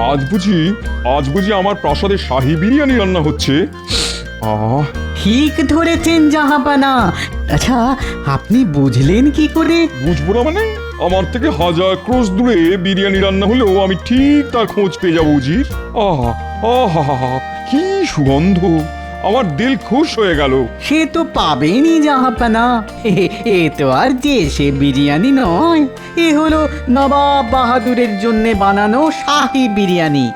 আজ বুঝি আমার প্রাসাদে শাহী বিরিয়ানি রান্না হচ্ছে। আহ ঠিক ধরেছেন জাহাপানা। আচ্ছা, আপনি বুঝলেন কি করে? বুঝবো না মানে? আমার থেকে হাজার ক্রোশ দূরে বিরিয়ানি রান্না হলেও আমি ঠিক তার খোঁজ পেয়ে যাবো উজির। আহা আহা, কি সুগন্ধ! আমার দিল খুশ হয়ে গেল। সে তো পাবেনই জাহাপানা। এ তো আর যে সে বিরিয়ানি নয়, এ হলো নবাব বাহাদুরের জন্য বানানো শাহী বিরিয়ানি।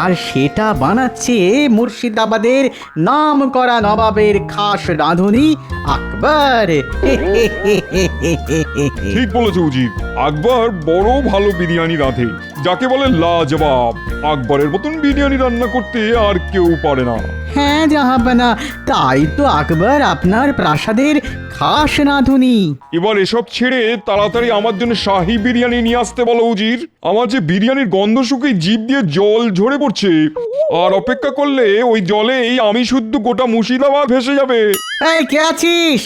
আর সেটা বানাচ্ছে মুর্শিদাবাদের নাম করা নবাবের খাস রাঁধুনি আকবর। ঠিক বলেছে উজির, আকবর বড় ভালো বিরিয়ানি রাঁধে, যাকে বলে লাজবাব। আকবরের মতন বিরিয়ানি রান্না করতে আর কেউ পারে না। হ্যাঁ জাহাপানা, তাই তো আকবর আপনার প্রাসাদের খাস রাঁধুনি। এবার এসব ছেড়ে তাড়াতাড়ি আমার জন্য শাহী বিরিয়ানি নিয়ে আসতে বলো উজির। আমার যে বিরিয়ানির গন্ধ শুকে জিভ দিয়ে জল ঝরে পড়ছে, আর অপেক্ষা করলে ওই জলেই আমি শুদ্ধ গোটা মুর্শিদাবাদ ভেসে যাবে। এই কে আছিস?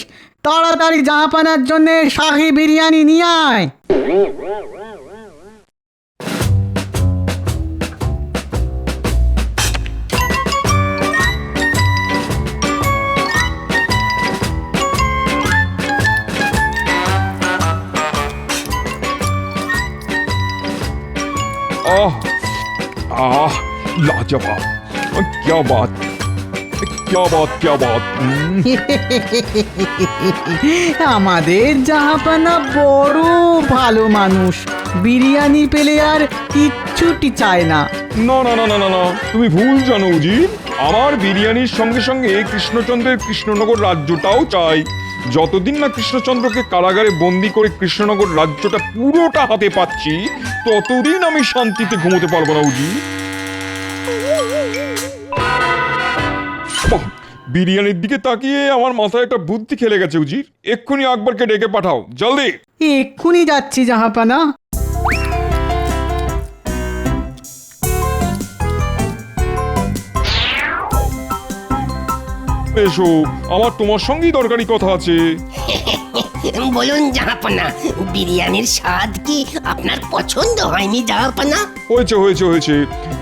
তাড়াতাড়ি জাহাপানার জন্য শাহী বিরিয়ানি নিয়ে আয়। आह आह लाजवाब! क्या बात, क्या बात, क्या बात! আমাদের জাহাপানা বড় ভালো মানুষ, বিরিয়ানি পেলে আর কিচ্ছুটি চায় না। না না না না না না, তুমি ভুল জানো উজির। আমার বিরিয়ানির সঙ্গে সঙ্গে কৃষ্ণচন্দ্রের কৃষ্ণনগর রাজ্যটাও চাই। যতদিন না কৃষ্ণচন্দ্রকে কারাগারে বন্দি করে কৃষ্ণনগর রাজ্যটা পুরোটা হাতে পাচ্ছি, ততদিন আমি শান্তিতে ঘুমোতে পারবো না উজির। বাহ, বিরিয়ানির দিকে তাকিয়ে আমার মাথায় একটা বুদ্ধি খেলে গেছে উজির। এক্ষুনি আকবরকে ডেকে পাঠাও, জলদি। এক্ষুনি যাচ্ছি জাহাপানা। এসো, আমার তোমার সঙ্গেই দরকারি কথা আছে। বলুন জাহাপনা, বিরিয়ানির স্বাদ কি আপনার পছন্দ হয়নি জাহাপনা? হয়েছে হয়েছে হয়েছে,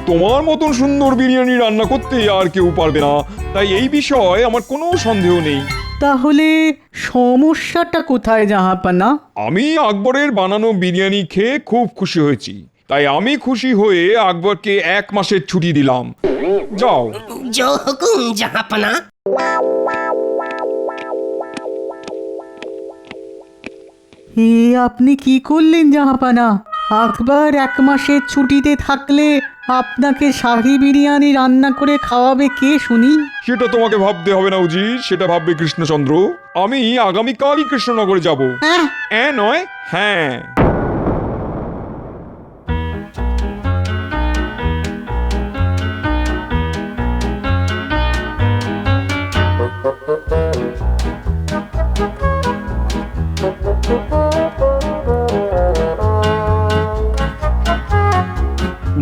তোমার মতন সুন্দর বিরিয়ানি রান্না করতে আর কেউ পারবে না, তাই এই বিষয়ে আমার কোনো সন্দেহ নেই। তাহলে সমস্যাটা কোথায় জাহাপানা? আমি আকবরের বানানো বিরিয়ানি খেয়ে খুব খুশি হয়েছি, তাই আমি খুশি হয়ে আকবরকে 1 মাসের ছুটি দিলাম। যাও। জো হুকুম জাহাপনা। এ আপনি কি করলেন জাহাপানা? আকবর 1 মাসের ছুটিতে থাকলে আপনাকে শাহী বিরিয়ানি রান্না করে খাওয়াবে কে শুনি? সেটা তোমাকে ভাবতে হবে না উজি, সেটা ভাববে কৃষ্ণচন্দ্র। আমি আগামীকালই কৃষ্ণনগরে যাব। নয়, হ্যাঁ।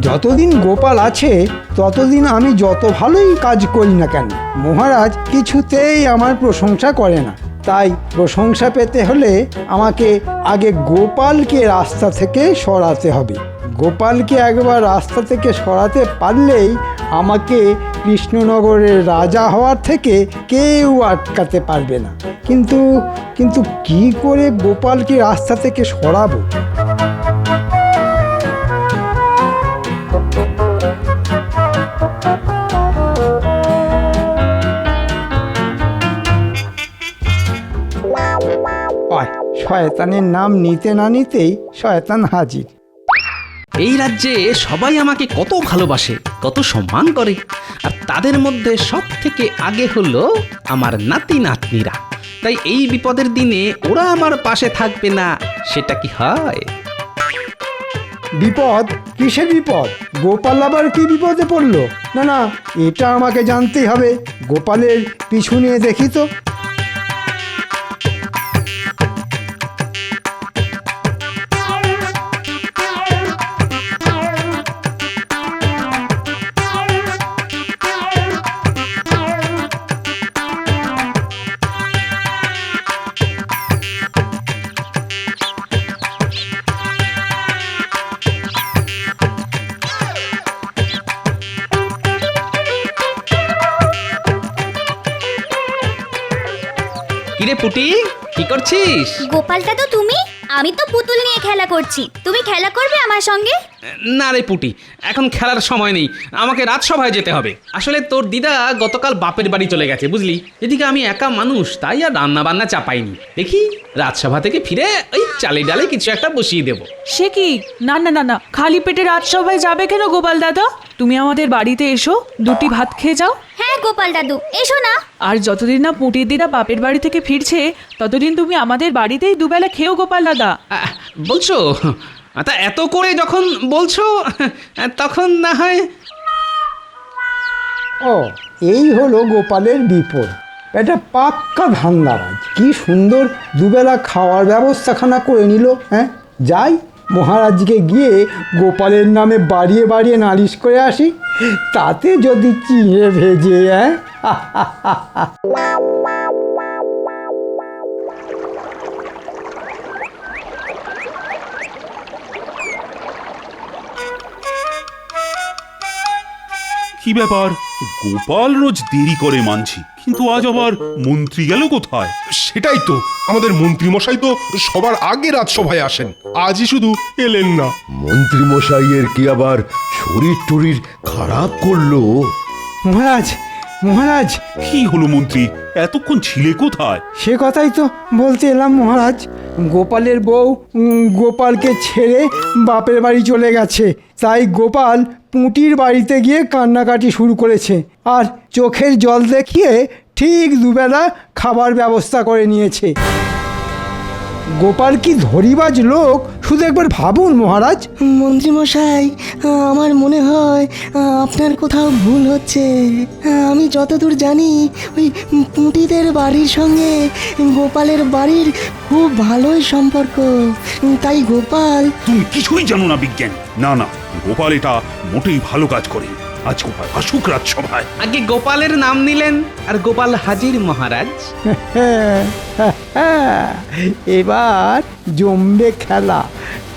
যতদিন গোপাল আছে ততদিন আমি যত ভালোই কাজ করি না কেন, মহারাজ কিছুতেই আমার প্রশংসা করে না। তাই প্রশংসা পেতে হলে আমাকে আগে গোপালকে রাস্তা থেকে সরাতে হবে। গোপালকে একবার রাস্তা থেকে সরাতে পারলেই আমাকে কৃষ্ণনগরের রাজা হওয়ার থেকে কেউ আটকাতে পারবে না। কিন্তু কিন্তু কি করে গোপালকে রাস্তা থেকে সরাবো? শয়তানের নাম নিতে না নিতেই শয়তান হাজির। এই রাজ্যে সবাই আমাকে কত ভালোবাসে, কত সম্মান করে, আর তাদের মধ্যে সব থেকে আগে হলো আমার নাতি নাতনিরা। তাই এই বিপদের দিনে ওরা আমার পাশে থাকবে না, সেটা কি হয়? বিপদ? কিসের বিপদ? গোপাল আবার কি বিপদে পড়লো? না না, এটা আমাকে জানতেই হবে। গোপালের পিছু নিয়ে দেখি তো। পুটি কি করছিস? গোপালটা তো তুমি, আমি তো পুতুল নিয়ে খেলা করছি। তুমি খেলা করবে আমার সঙ্গে? না রে পুটি, এখন খেলার সময় নেই, আমাকে রাজসভায় যেতে হবে। আসলে তোর দিদা গতকাল বাপের বাড়ি চলে গেছে বুঝলি, এদিকে আমি একা মানুষ, তাই আর রান্না বান্না চাপাইনি। দেখি রাজসভা থেকে ফিরে ওই চালে ডালে কিছু একটা বসিয়ে দেবো। সে কি? না না না না, খালি পেটে রাজসভায় যাবে কেন গোপাল দাদা? তুমি আমাদের বাড়িতে এসো, দুটি ভাত খেয়ে যাও। হ্যাঁ গোপাল দাদু, এসো না। আর যতদিন না পুটির দিদা বাপের বাড়ি থেকে ফিরছে ততদিন তুমি আমাদের বাড়িতেই দুবেলা খেও গোপাল দাদা। বলছো? তা এত করে যখন বলছো তখন না হয়। ও, এই হলো গোপালের বিপদ। এটা পাক্কা ধান্দাবাজ। কি সুন্দর দুবেলা খাওয়ার ব্যবস্থাখানা করে নিল। হ্যাঁ, যাই মহারাজকে গিয়ে গোপালের নামে বাড়িয়ে বাড়িয়ে নালিশ করে আসি, তাতে যদি চিড়ে ভেজে। হ্যাঁ, কি ব্যাপার, গোপাল রোজ দেরি করে মানছি, কিন্তু আজ আবার মন্ত্রী গেল কোথায়? সেটাই তো, আমাদের মন্ত্রী মশাই তো সবার আগে রাজসভায় আসেন, আজই শুধু এলেন না। মন্ত্রী মশাইয়ের কি আবার শরীর টরীর খারাপ করলো? মহারাজ মহারাজ, কি হলো মন্ত্রী, এতক্ষণ ছিলে কোথায়? সে কথাই তো বলতে এলাম মহারাজ। গোপালের বউ গোপালকে ছেড়ে বাপের বাড়ি চলে গেছে, তাই গোপাল পুঁটির বাড়িতে গিয়ে কান্নাকাটি শুরু করেছে, আর চোখের জল দেখিয়ে ঠিক দুবেলা খাবার ব্যবস্থা করে নিয়েছে। গোপাল কি ধরিবাজ লোক, শুধু একবার ভাবুন মহারাজ। মন্ত্রীমশাই, আমার মনে হয় আপনার কোথাও ভুল হচ্ছে। আমি যতদূর জানি ওই পুঁটিদের বাড়ির সঙ্গে গোপালের বাড়ির খুব ভালোই সম্পর্ক, তাই গোপাল। তুমি কিছুই জানো না বিজ্ঞান। না না, গোপাল এটা মোটেই ভালো কাজ করে। আজ গোপাল আসুক রাজসভায়। আগে গোপালের নাম নিলেন আর গোপাল হাজির মহারাজ। এবার জমবে খেলা।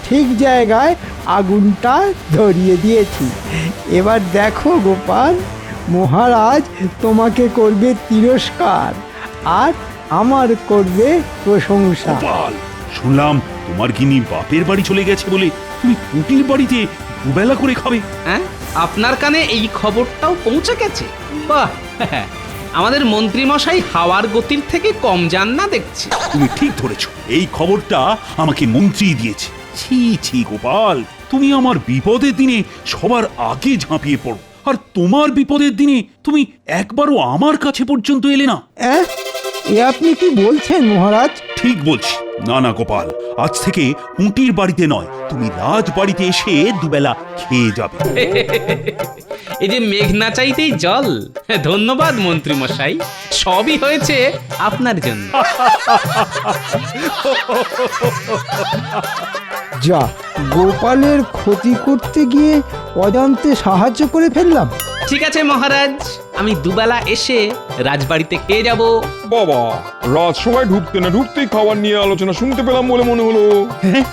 ঠিক জায়গায় আগুনটা ধরিয়ে দিয়েছি। এবার দেখো গোপাল, মহারাজ তোমাকে করবে তিরস্কার আর আমার করবে প্রশংসা। গোপাল, শুনলাম তোমার গিনি বাপের বাড়ি চলে গেছে বলে তুমি পুঁটির বাড়িতে দুবেলা করে খাবে। হ্যাঁ, আপনার কানে এই খবরটাও পৌঁছে গেছে? বাহ, আমাদের মন্ত্রী মশাই হাওয়ার গতির থেকে কম যান না দেখছি। তুমি ঠিক ধরেছ, এই খবরটা আমাকে মন্ত্রী দিয়েছে। ছি ছি গোপাল, তুমি আমার বিপদের দিনে সবার আগে ঝাঁপিয়ে পড়ো, আর তোমার বিপদের দিনে তুমি একবারও আমার কাছে পর্যন্ত এলে না। এ আপনি কি বলছেন মহারাজ? ঠিক বলছি। না না গোপাল, আজ থেকে পুঁটির বাড়িতে নয়, তুমি রাজ বাড়িতে এসে দুবেলা খেয়ে যাবে। এই যে মেঘ না চাইতেই জল। ধন্যবাদ মন্ত্রী মশাই, সবই হয়েছে আপনার জন্য। যা, গোপালের ক্ষতি করতে গিয়ে অজান্তে সাহায্য করে ফেললাম। ঠিক আছে মহারাজ, আমি দুবেলা এসে রাজবাড়িতে খেয়ে যাব। বাবা, রাজসভায় ঢুকতে না ঢুকতেই খাবার নিয়ে আলোচনা শুনতে পেলাম বলে মনে হলো। হ্যাঁ,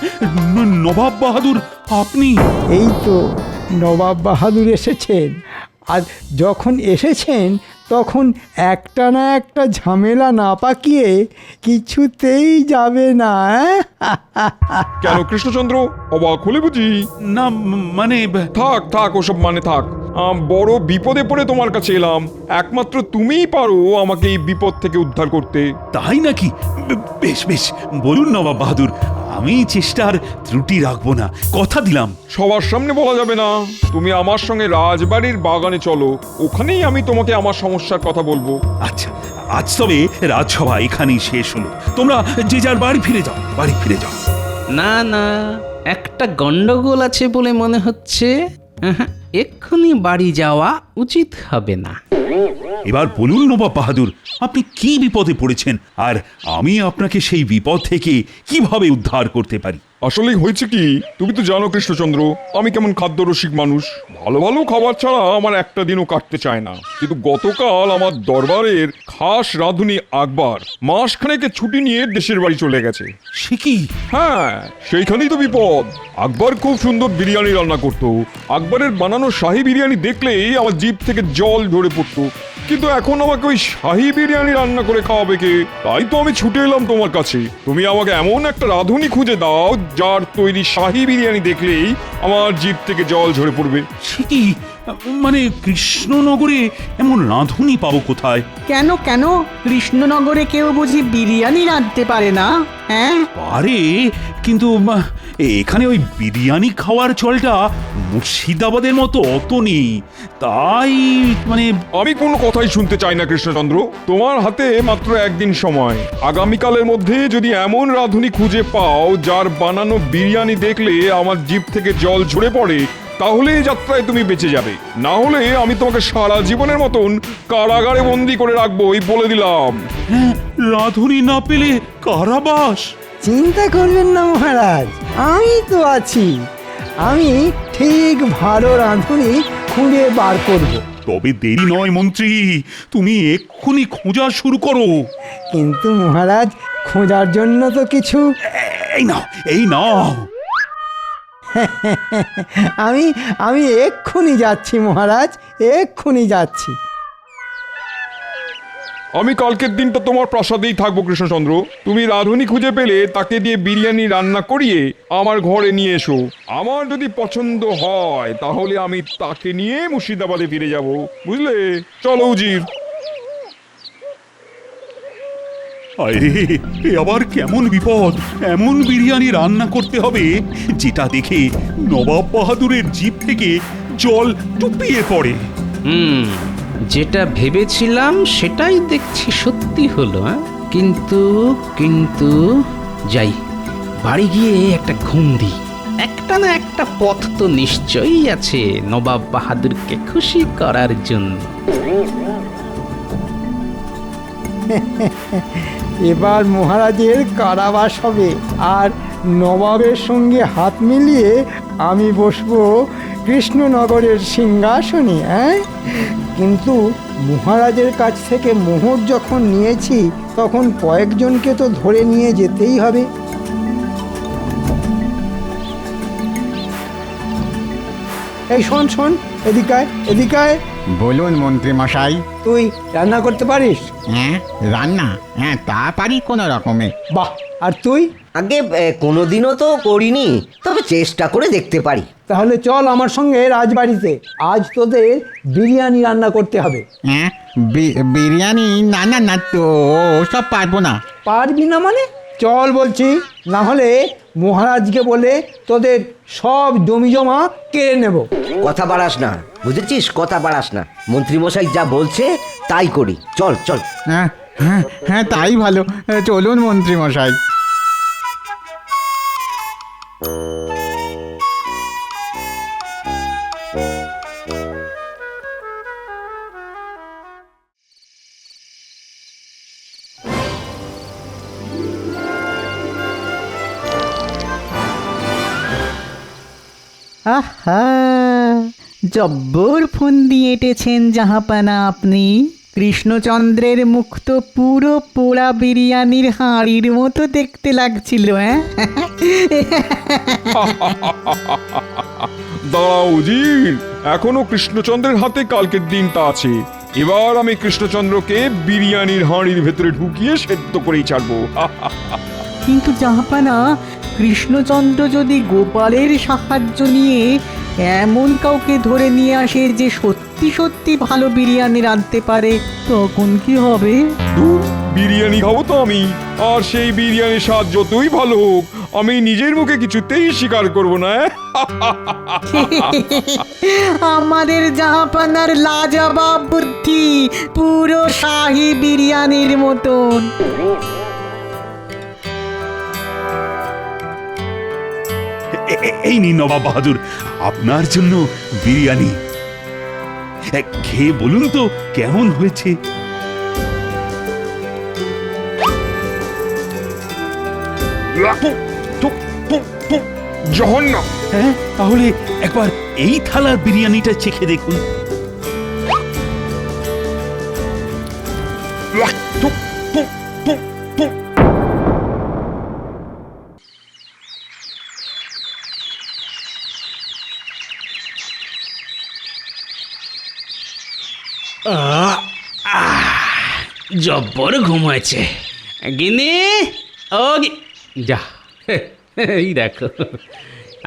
নবাব বাহাদুর আপনি? এই তো নবাব বাহাদুর এসেছেন, আর যখন এসেছেন তখন একটা না একটা ঝামেলা না পাকিয়ে কিছুতেই যাবে না। কেন কৃষ্ণচন্দ্র, অবাক হলে বুঝি? না মানে থাক থাক, ওসব মানে থাক। বড় বিপদে পড়ে তোমার কাছে এলাম, একমাত্র তুমিই পারো আমাকে এই বিপদ থেকে উদ্ধার করতে। তাই নাকি? বেশ বেশ, বলুন নবাব বাহাদুর, আমি চেষ্টার ত্রুটি রাখবো না, কথা দিলাম। সবার সামনে বলা যাবে না। তুমি আমার সঙ্গে রাজবাড়ির বাগানে চলো, ওখানেই আমি তোমাকে আমার সমস্যার কথা বলবো। আচ্ছা, আজ তবে রাজসভা এখানেই শেষ হলো, তোমরা যে যার বাড়ি ফিরে যাও, বাড়ি ফিরে যাও। না না, একটা গন্ডগোল আছে বলে মনে হচ্ছে। এক্ষুনি বাড়ি যাওয়া উচিত হবে না। এবার বলুন নবাব বাহাদুর, আপনি কি বিপদে পড়েছেন, আর আমি আপনাকে সেই বিপদ থেকে কিভাবে উদ্ধার করতে পারি? আসলে হয়েছে কি, তুমি তো জানো কৃষ্ণচন্দ্র, আমি কেমন খাদ্যরসিক মানুষ। ভালো ভালো খাবার ছাড়া আমার একটা দিনও কাটতে চায় না। কিন্তু গতকাল আমার দরবারের খাস রাঁধুনি আকবর মাসখানেকের ছুটি নিয়ে দেশের বাড়ি চলে গেছে। সে কি? হ্যাঁ, সেইখানেই তো বিপদ। আকবর খুব সুন্দর বিরিয়ানি রান্না করতো। আকবরের বানানো শাহী বিরিয়ানি দেখলেই আমার জিভ থেকে জল ঝরে পড়তো। কিন্তু এখন আমাকে ওই শাহী বিরিয়ানি রান্না করে খাওয়াবে কে? তাই তো আমি ছুটে এলাম তোমার কাছে। তুমি আমাকে এমন একটা রাঁধুনি খুঁজে দাও যার তৈরি শাহী বিরিয়ানি দেখলেই আমার জিভ থেকে জল ঝরে পড়বে। সে কি, মানে কৃষ্ণনগরে এমন রাঁধুনি পাবো কোথায়? কেন কেন কৃষ্ণনগরে কেউ বুঝি বিরিয়ানি রাঁধতে পারে না? হ্যাঁ, পারে, কিন্তু এখানে ওই বিরিয়ানি খাওয়ার চলটা মুর্শিদাবাদের মতো অত নেই। তাই মানে আমি কোনো কথাই শুনতে চাই না কৃষ্ণচন্দ্র। তোমার হাতে মাত্র একদিন সময়। আগামীকালের মধ্যে যদি এমন রাঁধুনি খুঁজে পাও যার বানানো বিরিয়ানি দেখলে আমার জিভ থেকে জল ঝরে পড়ে, তাহলে এই যাত্রায় তুমি বেঁচে যাবে। না হলে আমি তোমাকে সারা জীবনের মতন কারাগারে বন্দি করে রাখবো, এই বলে দিলাম। হ্যাঁ, রাঁধুনি না পেলে কারাবাস। চিন্তা করবেন না মহারাজ, আমি তো আছি। আমি ঠিক ভালো রাঁধুনি খুঁজে বার করব। তবে দেরি নয় মন্ত্রী, তুমি এক্ষুনি খোঁজা শুরু করো। কিন্তু মহারাজ, খোঁজার জন্য তো কিছু এই নাও, এই নাও। আমি আমি এক্ষুনি যাচ্ছি মহারাজ, এক্ষুনি যাচ্ছি। আমি কালকের দিনটা তোমার প্রাসাদেই থাকবো কৃষ্ণচন্দ্র। তুমি রাঁধুনি খুঁজে পেলে তাকে দিয়ে বিরিয়ানি রান্না করিয়ে আমার ঘরে নিয়ে এসো। আমার যদি পছন্দ হয় তাহলে আমি তাকে নিয়ে মুর্শিদাবাদে ফিরে যাব, বুঝলে? চলো উজির। আরে, এ আবার কেমন বিপদ! এমন বিরিয়ানি রান্না করতে হবে যেটা দেখে নবাব বাহাদুরের জিভ থেকে জল টুপিয়ে পড়ে। যেটা ভেবেছিলাম সেটাই দেখছি সত্যি হলো। কিন্তু কিন্তু যাই, বাড়ি গিয়ে একটা ঘুম দিই। একটা না একটা পথ তো নিশ্চয়ই আছে নবাব বাহাদুরকে খুশি করার জন্য। এবার মহারাজের কারাবাস হবে, আর নবাবের সঙ্গে হাত মিলিয়ে আমি বসবো কৃষ্ণনগরের সিংহাসনে। কিন্তু মহারাজের কাছ থেকে মোহর যখন নিয়েছি, তখন কয়েকজনকে তো ধরে নিয়ে যেতেই হবে। এই শোন শোন, এদিকায় এদিকায়। বলুন মন্ত্রী মশাই। তুই রান্না করতে পারিস? হ্যাঁ, রান্না? হ্যাঁ, তা পারি কোনো রকমে। বাহ! আর তুই? আগে কোনোদিনও তো করিনি, তবে চেষ্টা করে দেখতে পারি। তাহলে চল আমার সঙ্গে রাজবাড়িতে। আজ তোদের বিরিয়ানি রান্না করতে হবে। হ্যাঁ, বিরিয়ানি? না না না, তো সব পারবো না। পারবি না মানে? চল বলছি, না হলে মহারাজকে বলে তোদের সব জমি জমা কেড়ে নেব। কথা বাড়াস না, বুঝেছিস? কথা বাড়াস না। মন্ত্রীমশাই যা বলছে তাই করি। চল চল। হ্যাঁ হ্যাঁ হ্যাঁ, তাই ভালো। চলুন মন্ত্রী মশাই। আহা, জব্বর ফন্দি এঁটেছেন জাহাপানা আপনি। কৃষ্ণচন্দ্রের মুখ তো পুরো পোড়া বিরিয়ানির হাঁড়ির মতো দেখতে লাগছিল। দাঁড়াও উজির, এখনো কৃষ্ণচন্দ্রের হাতে কালকের দিনটা আছে। এবার আমি কৃষ্ণচন্দ্রকে বিরিয়ানির হাঁড়ির ভেতরে ঢুকিয়ে সেদ্ধ করেই ছাড়বো। কিন্তু জাহাপানা, কৃষ্ণচন্দ্র যদি গোপালের সাহায্য নিয়ে এমন কাউকে ধরে নিয়ে আসে যে সত্যি সত্যি ভালো বিরিয়ানি রাঁধতে পারে, তখন কি হবে? বিরিয়ানি খাবো তো আমি, আর সেই বিরিয়ানির স্বাদ যতই ভালো হোক আমি নিজের মুখে কিছুতেই স্বীকার করব না। আমাদের জাহাপানার লাজবাব বুদ্ধি, পুরো শাহী বিরিয়ানির মতন। এই নিন নবাব বাহাদুর, আপনার জন্য বিরিয়ানি। খেয়ে বলুন তো কেমন হয়েছে। জঘন্য! হ্যাঁ, তাহলে একবার এই থালার বিরিয়ানিটা চেখে দেখুন। জব্বর ঘুম হয়েছে। গিন্নি, ও যা, এই দেখো,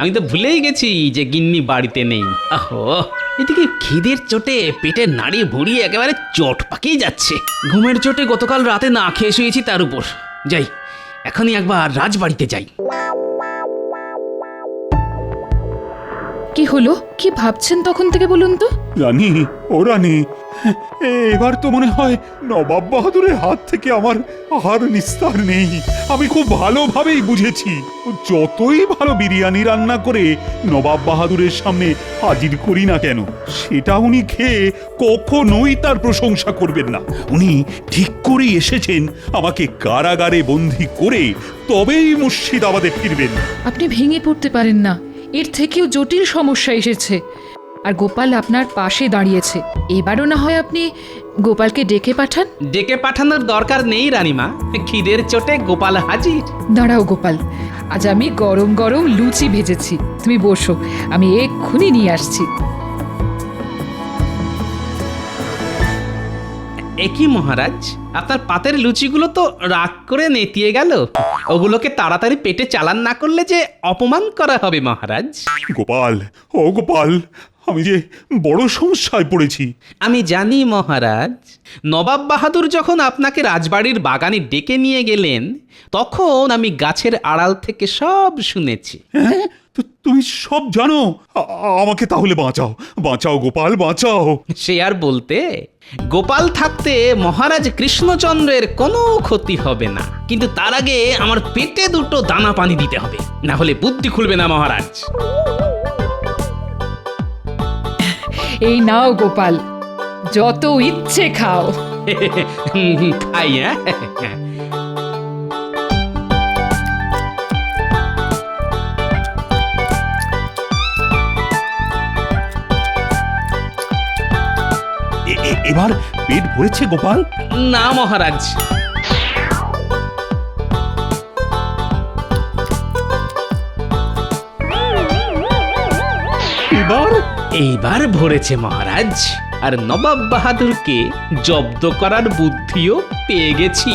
আমি তো ভুলেই গেছি যে গিন্নি বাড়িতে নেই। আহো, এদিকে খিদের চোটে পেটের নাড়ি ভুড়ি একেবারে চট পাকিয়ে যাচ্ছে। ঘুমের চোটে গতকাল রাতে না খেয়ে শুয়েছি তার উপর। যাই, এখনই একবার রাজবাড়িতে যাই। কি হলো? কি ভাবছেন তখন থেকে বলুন তো? রানী, ও রানী, এবার তো মনে হয় নবাব বাহাদুরের হাত থেকে আমার আর নিস্তার নেই। আমি খুব ভালোভাবেই বুঝেছি, যতই ভালো বিরিয়ানি রান্না করে নবাব বাহাদুরের সামনে হাজির করি না কেন, সেটা উনি খেয়ে কখনোই তার প্রশংসা করবেন না। উনি ঠিক করেই এসেছেন আমাকে কারাগারে বন্দী করে তবেই মুর্শিদাবাদে ফিরবেন। আপনি ভেঙে পড়তে পারেন না, এর থেকেও জটিল সমস্যা এসেছে। আর গোপাল আপনার পাশে দাঁড়িয়েছে। এবারও না হয় আপনি গোপালকে ডেকে পাঠান। ডেকে পাঠানোর দরকার নেই রানীমা, খিদের চোটে গোপাল হাজির। দাঁড়াও গোপাল, আজ আমি গরম গরম লুচি ভেজেছি, তুমি বসো, আমি এক্ষুনি নিয়ে আসছি। একই মহারাজ, আপনার পাতের লুচিগুলো তো রাগ করে নেতিয়ে গেল। ওগুলোকে তাড়াতাড়ি পেটে চালান না করলে যে অপমান করা হবে মহারাজ। গোপাল, ও গোপাল, আমি যে বড় সমস্যায় পড়েছি। আমি জানি মহারাজ, নবাব বাহাদুর যখন আপনাকে রাজবাড়ির বাগানে ডেকে নিয়ে গেলেন, তখন আমি গাছের আড়াল থেকে সব শুনেছি। হ্যাঁ, তুমি সব জানো? আমাকে তাহলে বাঁচাও, বাঁচাও গোপাল, বাঁচাও। সে আর বলতে, গোপাল থাকতে মহারাজ কৃষ্ণচন্দ্রের কোনো ক্ষতি হবে না, কিন্তু তার আগে আমার পেটে দুটো দানা পানি দিতে হবে, না হলে বুদ্ধি খুলবে না মহারাজ। এই নাও গোপাল, যত ইচ্ছে খাও। খাই, হ্যাঁ। এবার পেট ভরেছে গোপাল? না মহারাজ। এইবার ভরেছে মহারাজ, আর নবাব বাহাদুরকে জব্দ করার বুদ্ধিও পেয়ে গেছি।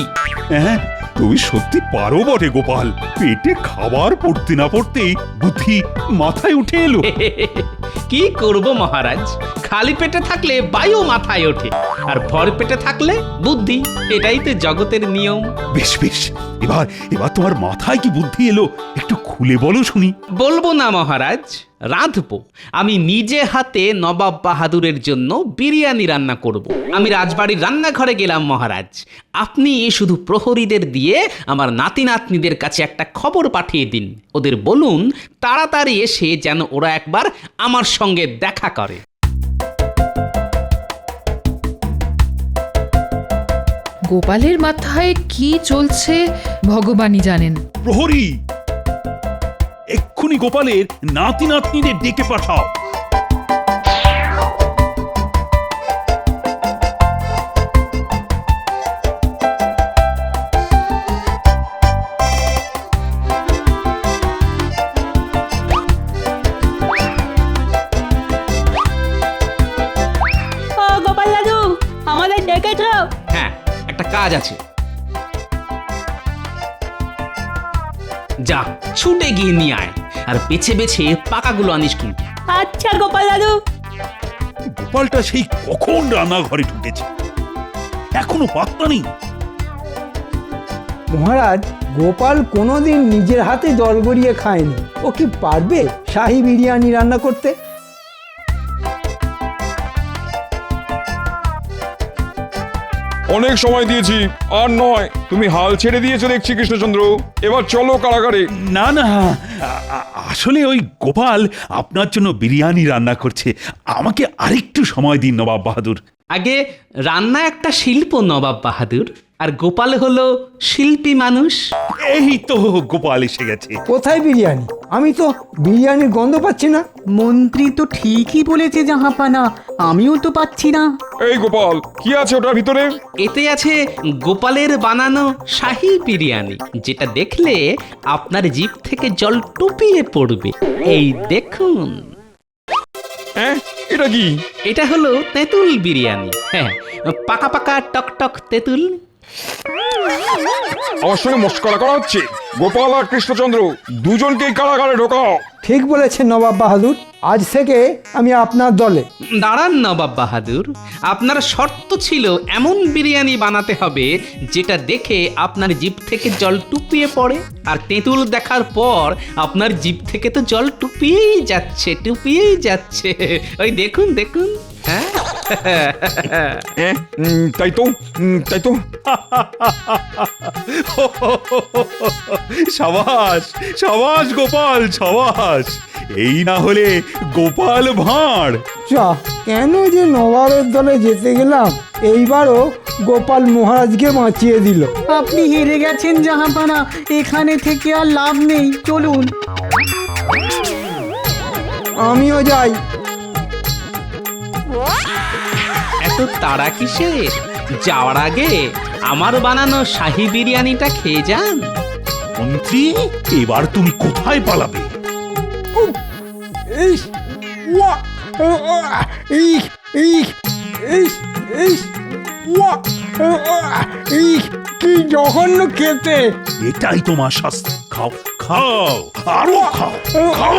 হ্যাঁ, তুমি সত্যি পারো বটে গোপাল। পেটে খাবার পড়তে না পড়তেই বুদ্ধি মাথায় উঠে এলো। কি করব মহারাজ, খালি পেটে থাকলে বায়ু মাথায় ওঠে, আর ভর পেটে থাকলে বুদ্ধি। এটাই তো জগতের নিয়ম। বেশ বেশ, এবার তোমার মাথায় কি বুদ্ধি এলো একটু খুলে বলো শুনি। বলবো না মহারাজ, রাঁধবো। আমি নিজে হাতে নবাব বাহাদুরের জন্য বিরিয়ানি রান্না করব। আমি রাজবাড়ির রান্নাঘরে গেলাম মহারাজ। আপনি শুধু প্রহরীদের দিয়ে আমার নাতি নাতনিদের কাছে একটা খবর পাঠিয়ে দিন। ওদের বলুন তাড়াতাড়ি এসে যেন ওরা একবার আমার সঙ্গে দেখা করে। গোপালের মাথায় কি চলছে ভগবানই জানেন। প্রহরী, এক্ষুনি গোপালের নাতি নাতনিদের ডেকে পাঠাও। গোপাল দাদু, আমাদের ডেকেছো? হ্যাঁ, একটা কাজ আছে। যা, ছুটে গিয়ে নিয়ে আয়, আর বেছে বেছে পাকাগুলো আনিস কিন্তু। আচ্ছা গোপাল দাদু। গোপালটা সেই কখন রান্নাঘরে ঢুকেছে, এখনো পাত্তা নেই। মহারাজ, গোপাল কোনোদিন নিজের হাতে জল গড়িয়ে খায়নি। ও কি পারবে শাহী বিরিয়ানি রান্না করতে? অনেক সময় দিয়েছি, আর নয়। তুমি হাল ছেড়ে দিয়েছো দেখছি কৃষ্ণচন্দ্র। এবার চলো কারাগারে। না না, আসলে ওই গোপাল আপনার জন্য বিরিয়ানি রান্না করছে। আমাকে আরেকটু সময় দিন নবাব বাহাদুর। আগে রান্না একটা শিল্প নবাব বাহাদুর, আর গোপাল হলো শিল্পী মানুষ। এই তো গোপাল এসে গেছে। কোথায় বিরিয়ানি? আমি তো বিরিয়ানির গন্ধ পাচ্ছি না। মন্ত্রী তো ঠিকই বলেছে জাহাপানা, আমিও তো পাচ্ছি না। এই গোপাল, কি আছে ওটার ভিতরে? এতে আছে গোপালের বানানো শাহী বিরিয়ানি, যেটা দেখলে আপনার জিভ থেকে জল টুপিয়ে পড়বে। এই দেখুন। হ্যাঁ, এটা কি? এটা হলো তেঁতুল বিরিয়ানি। হ্যাঁ, পাকা পাকা টক টক তেঁতুল। আমার সঙ্গে মস্করা করা হচ্ছে? গোপাল আর কৃষ্ণচন্দ্র দুজনকেই কারাগারে ঢোকাও। ঠিক বলেছেন নবাব বাহাদুর, আজ থেকে আমি আপনার দলে। দাঁড়ান নবাব বাহাদুর, আপনার শর্ত ছিল এমন বিরিয়ানি বানাতে হবে যেটা দেখে আপনার জিভ থেকে জল টুপিয়ে পড়ে। আর তেঁতুল দেখার পর আপনার জিভ থেকে তো জল টুপিয়েই যাচ্ছে। ওই দেখুন দেখুন। হ্যাঁ তাই তো, তাই তো। সাবাস সাবাস গোপাল, সাবাস। এই না হলে গোপাল ভাঁড়। যা, কেন যে নবাবের দলে যেতে গেলাম, এইবারও গোপাল মহারাজকে বাঁচিয়ে দিল। আপনি হেরে গেছেন জাহাপানা, এখানে থেকে আর লাভ নেই, চলুন। আমিও যাই। এত তাড়া কিসের? যাওয়ার আগে আমার বানানো শাহী বিরিয়ানিটা খেয়ে যান। মন্ত্রী, এবার তুমি কোথায় পালাবে? ইস, ওয়া, ইস, ইস, ইস, ইস, ওয়া, ইস, কি জঘন্য খেতে। এটাই তোমার শাস্তি। খাও খাও, আরো খাও, খাও।